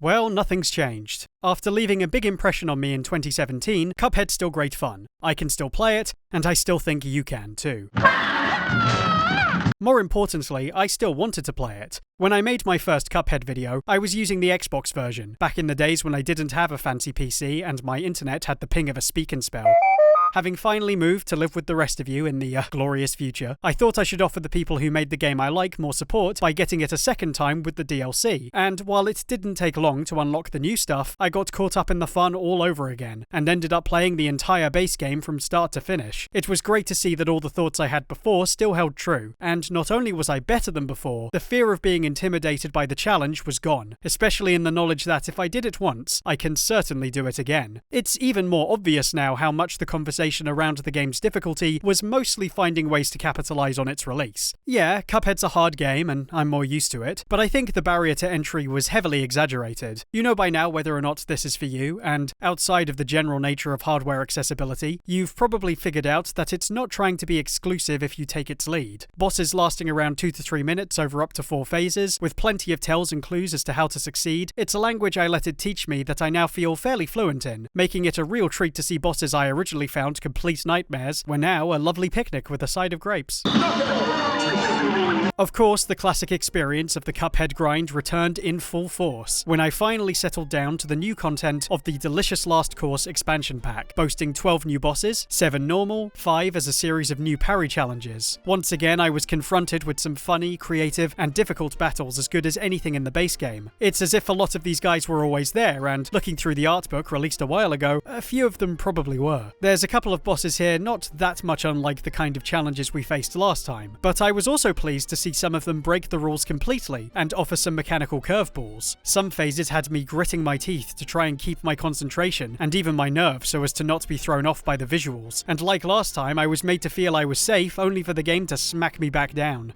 Well, nothing's changed. After leaving a big impression on me in 2017, Cuphead's still great fun. I can still play it, and I still think you can too. More importantly, I still wanted to play it. When I made my first Cuphead video, I was using the Xbox version, back in the days when I didn't have a fancy PC and my internet had the ping of a speak and spell. Having finally moved to live with the rest of you in the glorious future, I thought I should offer the people who made the game I like more support by getting it a second time with the DLC. And while it didn't take long to unlock the new stuff, I got caught up in the fun all over again, and ended up playing the entire base game from start to finish. It was great to see that all the thoughts I had before still held true, and not only was I better than before, the fear of being intimidated by the challenge was gone, especially in the knowledge that if I did it once, I can certainly do it again. It's even more obvious now how much the conversation around the game's difficulty was mostly finding ways to capitalize on its release. Yeah, Cuphead's a hard game and I'm more used to it, but I think the barrier to entry was heavily exaggerated. You know by now whether or not this is for you, and outside of the general nature of hardware accessibility, you've probably figured out that it's not trying to be exclusive if you take its lead. Bosses lasting around 2 to 3 minutes over up to 4 phases, with plenty of tells and clues as to how to succeed. It's a language I let it teach me that I now feel fairly fluent in, making it a real treat to see bosses I originally found complete nightmares were now a lovely picnic with a side of grapes. Of course, the classic experience of the Cuphead grind returned in full force when I finally settled down to the new content of the Delicious Last Course expansion pack, boasting 12 new bosses, 7 normal, 5 as a series of new parry challenges. Once again, I was confronted with some funny, creative, and difficult battles as good as anything in the base game. It's as if a lot of these guys were always there, and looking through the art book released a while ago, a few of them probably were. There's a couple of bosses here not that much unlike the kind of challenges we faced last time, but I was also pleased to see some of them break the rules completely and offer some mechanical curveballs. Some phases had me gritting my teeth to try and keep my concentration and even my nerve so as to not be thrown off by the visuals, and like last time I was made to feel I was safe only for the game to smack me back down.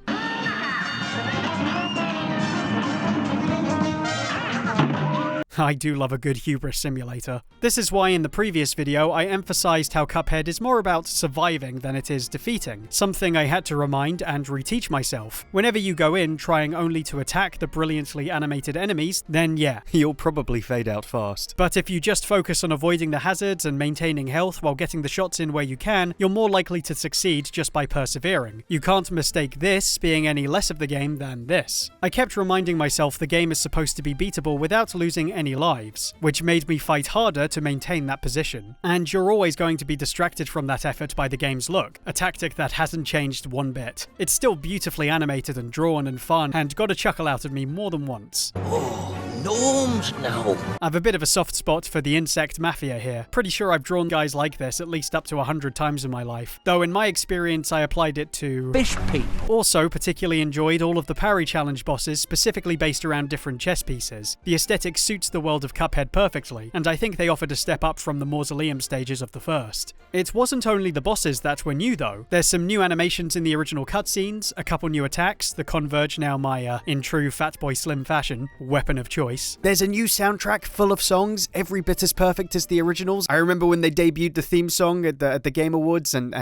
I do love a good hubris simulator. This is why in the previous video I emphasized how Cuphead is more about surviving than it is defeating, something I had to remind and reteach myself. Whenever you go in trying only to attack the brilliantly animated enemies, then yeah, you'll probably fade out fast. But if you just focus on avoiding the hazards and maintaining health while getting the shots in where you can, you're more likely to succeed just by persevering. You can't mistake this being any less of the game than this. I kept reminding myself the game is supposed to be beatable without losing any lives, which made me fight harder to maintain that position. And you're always going to be distracted from that effort by the game's look, a tactic that hasn't changed one bit. It's still beautifully animated and drawn and fun, and got a chuckle out of me more than once. Oh, gnomes now. I've a bit of a soft spot for the insect mafia here. Pretty sure I've drawn guys like this at least up to 100 times in my life, though in my experience I applied it to Fish people. Also particularly enjoyed all of the parry challenge bosses specifically based around different chess pieces. The aesthetic suits the world of Cuphead perfectly, and I think they offered a step up from the mausoleum stages of the first. It wasn't only the bosses that were new though. There's some new animations in the original cutscenes, a couple new attacks, the Converge now my, in true Fatboy Slim fashion, weapon of choice. There's a new soundtrack full of songs, every bit as perfect as the originals. I remember when they debuted the theme song at the Game Awards, and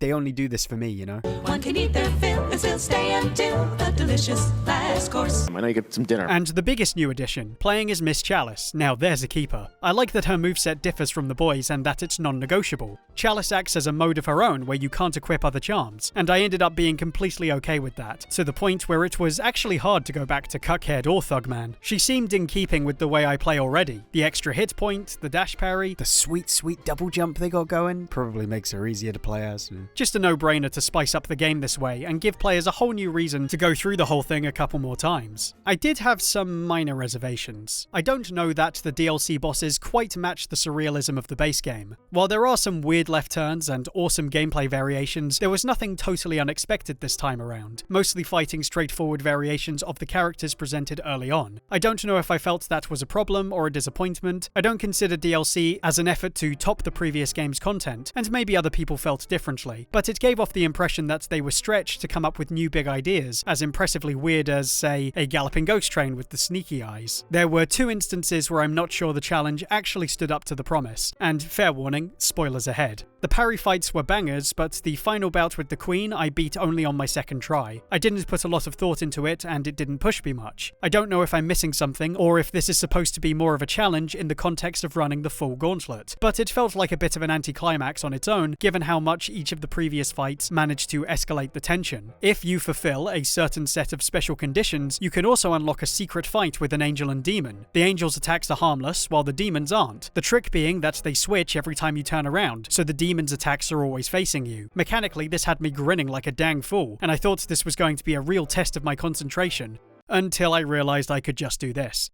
they only do this for me, you know? One can eat their fill and still stay until the delicious last course. I know you get some dinner. And the biggest new addition, playing as Miss Chalice. Now there's a keeper. I like that her moveset differs from the boys and that it's non-negotiable. Chalice acts as a mode of her own where you can't equip other charms, and I ended up being completely okay with that, to the point where it was actually hard to go back to Cuphead or Thugman. She seemed in keeping with the way I play already. The extra hit point, the dash parry, the sweet double jump they got going, probably makes her easier to play as. Just a no-brainer to spice up the game this way and give players a whole new reason to go through the whole thing a couple more times. I did have some minor reservations. I don't know that the DLC bosses quite match the surrealism of the base game. While there are some weird left turns and awesome gameplay variations, there was nothing totally unexpected this time around, mostly fighting straightforward variations of the characters presented early on. I don't know if I felt that was a problem or a disappointment. I don't consider DLC as an effort to top the previous game's content, and maybe other people felt differently, but it gave off the impression that they were stretched to come up with new big ideas, as impressively weird as, say, a galloping ghost train with the sneaky eyes. There were 2 instances where I'm not sure the challenge actually stood up to the promise, and fair warning, spoilers ahead. The parry fights were bangers, but the final bout with the Queen I beat only on my second try. I didn't put a lot of thought into it, and it didn't push me much. I don't know if I'm missing missing something, or if this is supposed to be more of a challenge in the context of running the full gauntlet. But it felt like a bit of an anticlimax on its own, given how much each of the previous fights managed to escalate the tension. If you fulfill a certain set of special conditions, you can also unlock a secret fight with an angel and demon. The angel's attacks are harmless, while the demons aren't. The trick being that they switch every time you turn around, so the demon's attacks are always facing you. Mechanically, this had me grinning like a dang fool, and I thought this was going to be a real test of my concentration, until I realized I could just do this.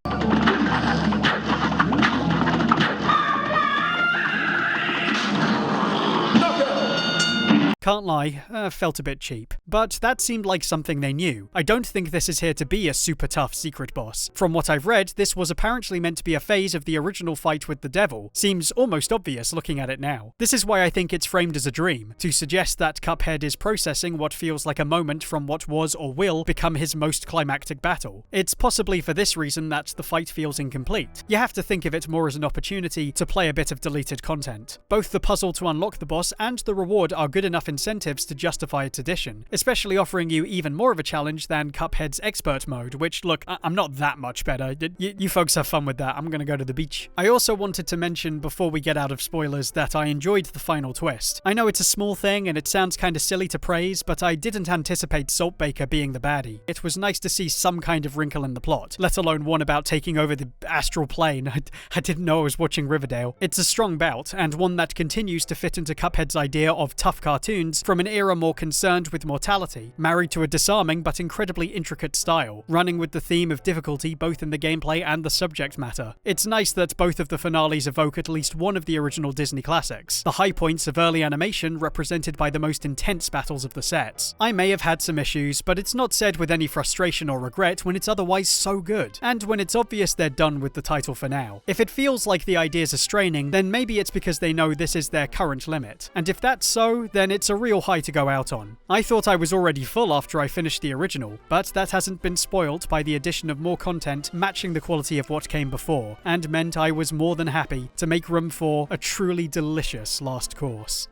Can't lie, felt a bit cheap. But that seemed like something they knew. I don't think this is here to be a super tough secret boss. From what I've read, this was apparently meant to be a phase of the original fight with the devil. Seems almost obvious looking at it now. This is why I think it's framed as a dream, to suggest that Cuphead is processing what feels like a moment from what was or will become his most climactic battle. It's possibly for this reason that the fight feels incomplete. You have to think of it more as an opportunity to play a bit of deleted content. Both the puzzle to unlock the boss and the reward are good enough incentives to justify its addition, especially offering you even more of a challenge than Cuphead's expert mode, which, look, I'm not that much better. You folks have fun with that. I'm gonna go to the beach. I also wanted to mention, before we get out of spoilers, that I enjoyed the final twist. I know it's a small thing and it sounds kinda silly to praise, but I didn't anticipate Saltbaker being the baddie. It was nice to see some kind of wrinkle in the plot, let alone one about taking over the astral plane. I didn't know I was watching Riverdale. It's a strong bout, and one that continues to fit into Cuphead's idea of tough cartoons from an era more concerned with mortality, married to a disarming but incredibly intricate style, running with the theme of difficulty both in the gameplay and the subject matter. It's nice that both of the finales evoke at least one of the original Disney classics, the high points of early animation represented by the most intense battles of the sets. I may have had some issues, but it's not said with any frustration or regret when it's otherwise so good, and when it's obvious they're done with the title for now. If it feels like the ideas are straining, then maybe it's because they know this is their current limit, and if that's so, then it's a real high to go out on. I thought I was already full after I finished the original, but that hasn't been spoilt by the addition of more content matching the quality of what came before, and meant I was more than happy to make room for a truly delicious last course.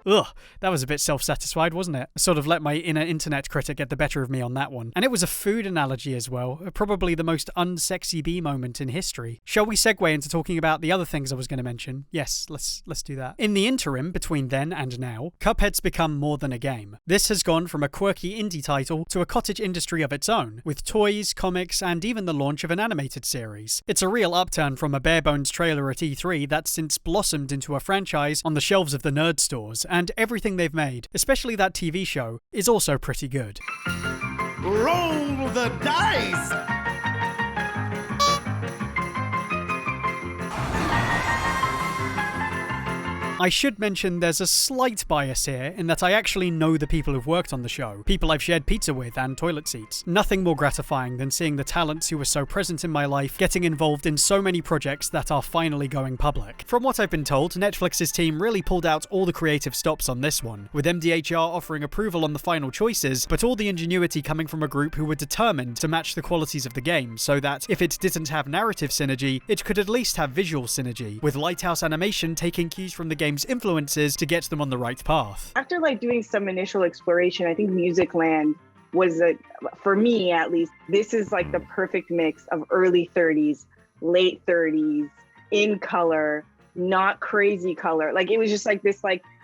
Ugh, that was a bit self-satisfied, wasn't it? I sort of let my inner internet critic get the better of me on that one. And it was a food analogy as well, probably the most unsexy bee moment in history. Shall we segue into talking about the other things I was going to mention? Yes, let's do that. In the interim, between then and now, Cuphead's become more than a game. This has gone from a quirky indie title to a cottage industry of its own, with toys, comics, and even the launch of an animated series. It's a real upturn from a bare-bones trailer at E3 that's since blossomed into a franchise on the shelves of the nerd stores, and everything they've made, especially that TV show, is also pretty good. Roll the dice! I should mention there's a slight bias here in that I actually know the people who've worked on the show, people I've shared pizza with and toilet seats. Nothing more gratifying than seeing the talents who were so present in my life getting involved in so many projects that are finally going public. From what I've been told, Netflix's team really pulled out all the creative stops on this one, with MDHR offering approval on the final choices, but all the ingenuity coming from a group who were determined to match the qualities of the game, so that if it didn't have narrative synergy, it could at least have visual synergy, with Lighthouse Animation taking cues from the game's influences to get them on the right path. After doing some initial exploration, I think Music Land was, for me at least, this is the perfect mix of early 30s, late 30s, in color, not crazy color. It was just this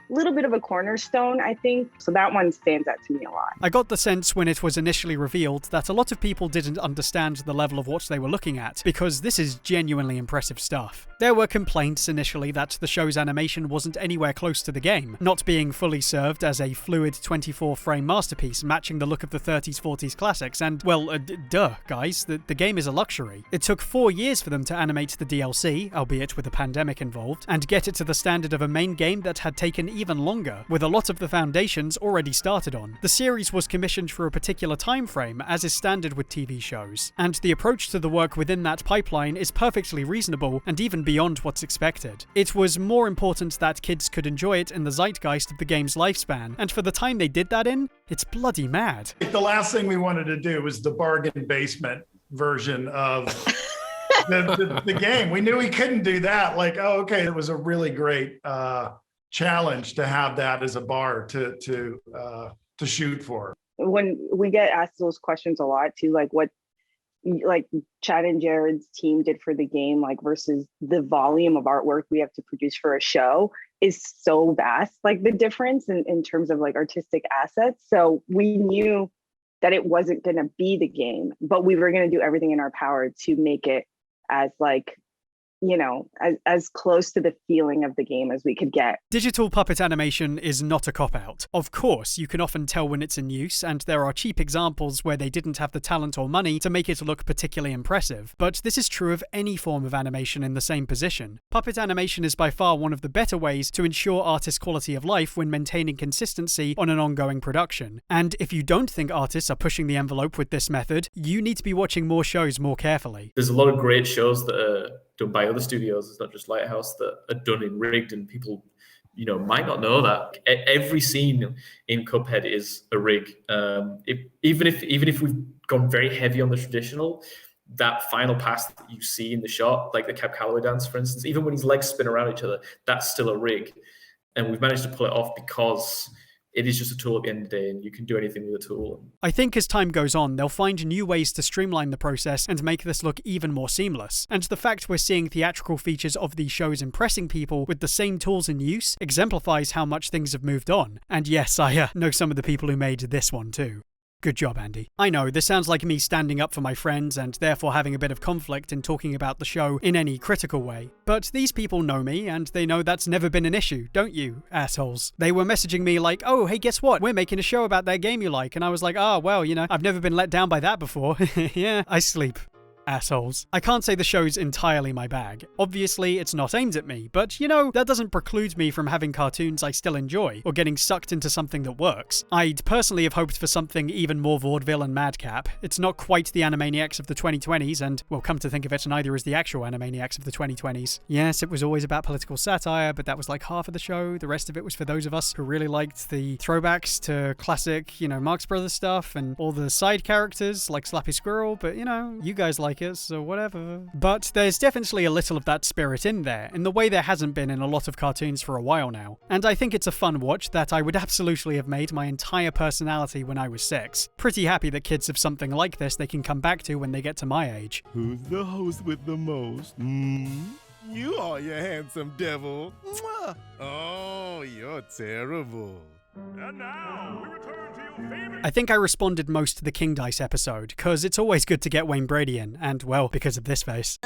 little bit of a cornerstone, I think. So that one stands out to me a lot. I got the sense when it was initially revealed that a lot of people didn't understand the level of what they were looking at, because this is genuinely impressive stuff. There were complaints initially that the show's animation wasn't anywhere close to the game, not being fully served as a fluid 24-frame masterpiece matching the look of the 30s, 40s classics, and, well, duh, guys, the game is a luxury. It took 4 years for them to animate the DLC, albeit with a pandemic involved, and get it to the standard of a main game that had taken even longer, with a lot of the foundations already started on. The series was commissioned for a particular time frame, as is standard with TV shows, and the approach to the work within that pipeline is perfectly reasonable and even beyond what's expected. It was more important that kids could enjoy it in the zeitgeist of the game's lifespan, and for the time they did that in, it's bloody mad. The last thing we wanted to do was the bargain basement version of the game. We knew we couldn't do that. Okay, it was a really great challenge to have that as a bar to shoot for. When we get asked those questions a lot too, like Chad and Jared's team did for the game, like versus the volume of artwork we have to produce for a show is so vast, like the difference in terms of like artistic assets. So we knew that it wasn't going to be the game, but we were going to do everything in our power to make it as like, you know, as close to the feeling of the game as we could get. Digital puppet animation is not a cop-out. Of course, you can often tell when it's in use, and there are cheap examples where they didn't have the talent or money to make it look particularly impressive, but this is true of any form of animation in the same position. Puppet animation is by far one of the better ways to ensure artists' quality of life when maintaining consistency on an ongoing production. And if you don't think artists are pushing the envelope with this method, you need to be watching more shows more carefully. There's a lot of great shows that are done by other studios. It's not just Lighthouse, that are done in rigged, and people, you know, might not know that every scene in Cuphead is a rig. Even if we've gone very heavy on the traditional, that final pass that you see in the shot, like the Cab Calloway dance, for instance, even when his legs spin around each other, that's still a rig, and we've managed to pull it off because it is just a tool at the end of the day, and you can do anything with a tool. I think as time goes on, they'll find new ways to streamline the process and make this look even more seamless. And the fact we're seeing theatrical features of these shows impressing people with the same tools in use exemplifies how much things have moved on. And yes, I know some of the people who made this one too. Good job, Andy. I know, this sounds like me standing up for my friends and therefore having a bit of conflict in talking about the show in any critical way. But these people know me, and they know that's never been an issue, don't you, assholes? They were messaging me like, oh, hey, guess what? We're making a show about that game you like. And I was like, oh, well, you know, I've never been let down by that before. Yeah, I sleep. Assholes. I can't say the show's entirely my bag. Obviously, it's not aimed at me, but you know, that doesn't preclude me from having cartoons I still enjoy, or getting sucked into something that works. I'd personally have hoped for something even more vaudeville and madcap. It's not quite the Animaniacs of the 2020s, and, well, come to think of it, neither is the actual Animaniacs of the 2020s. Yes, it was always about political satire, but that was like half of the show. The rest of it was for those of us who really liked the throwbacks to classic, you know, Marx Brothers stuff, and all the side characters, like Slappy Squirrel, but, you know, you guys like it, so whatever. But there's definitely a little of that spirit in there, in the way there hasn't been in a lot of cartoons for a while now. And I think it's a fun watch that I would absolutely have made my entire personality when I was 6. Pretty happy that kids have something like this they can come back to when they get to my age. Who's the host with the most? You are, you handsome devil. Mwah. Oh, you're terrible. And now, we return to your favorite... I think I responded most to the King Dice episode, cause it's always good to get Wayne Brady in, and well, because of this face.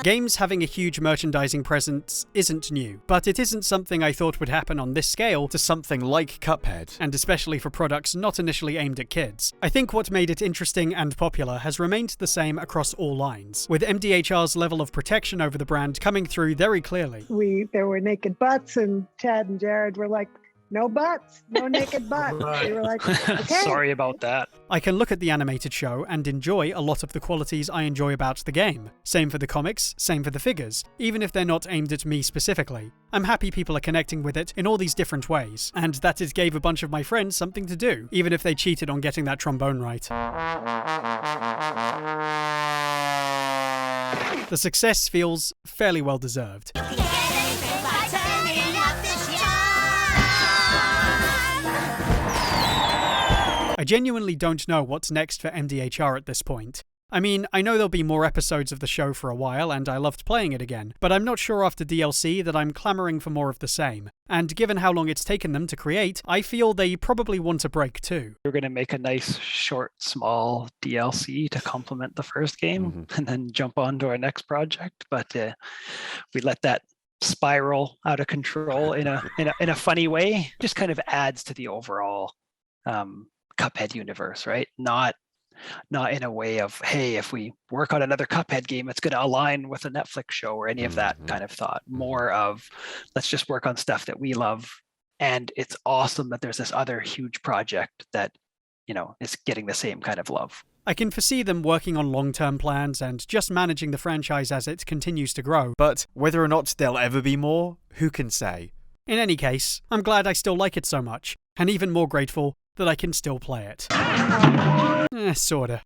Games having a huge merchandising presence isn't new, but it isn't something I thought would happen on this scale to something like Cuphead, and especially for products not initially aimed at kids. I think what made it interesting and popular has remained the same across all lines, with MDHR's level of protection over the brand coming through very clearly. There were naked butts, and Chad and Jared were like, no butts, no naked butts. We were like, okay. Sorry about that. I can look at the animated show and enjoy a lot of the qualities I enjoy about the game. Same for the comics, same for the figures, even if they're not aimed at me specifically. I'm happy people are connecting with it in all these different ways, and that it gave a bunch of my friends something to do, even if they cheated on getting that trombone right. The success feels fairly well deserved. I genuinely don't know what's next for MDHR at this point. I mean, I know there'll be more episodes of the show for a while, and I loved playing it again, but I'm not sure after DLC that I'm clamoring for more of the same. And given how long it's taken them to create, I feel they probably want a break too. We're going to make a nice, short, small DLC to complement the first game, and then jump on to our next project, but we let that spiral out of control in a funny way. Just kind of adds to the overall Cuphead universe, right? Not in a way of, hey, if we work on another Cuphead game, it's going to align with a Netflix show or any of that kind of thought. More of, let's just work on stuff that we love. And it's awesome that there's this other huge project that, you know, is getting the same kind of love. I can foresee them working on long-term plans and just managing the franchise as it continues to grow. But whether or not there'll ever be more, who can say? In any case, I'm glad I still like it so much, and even more grateful that I can still play it. Sorta.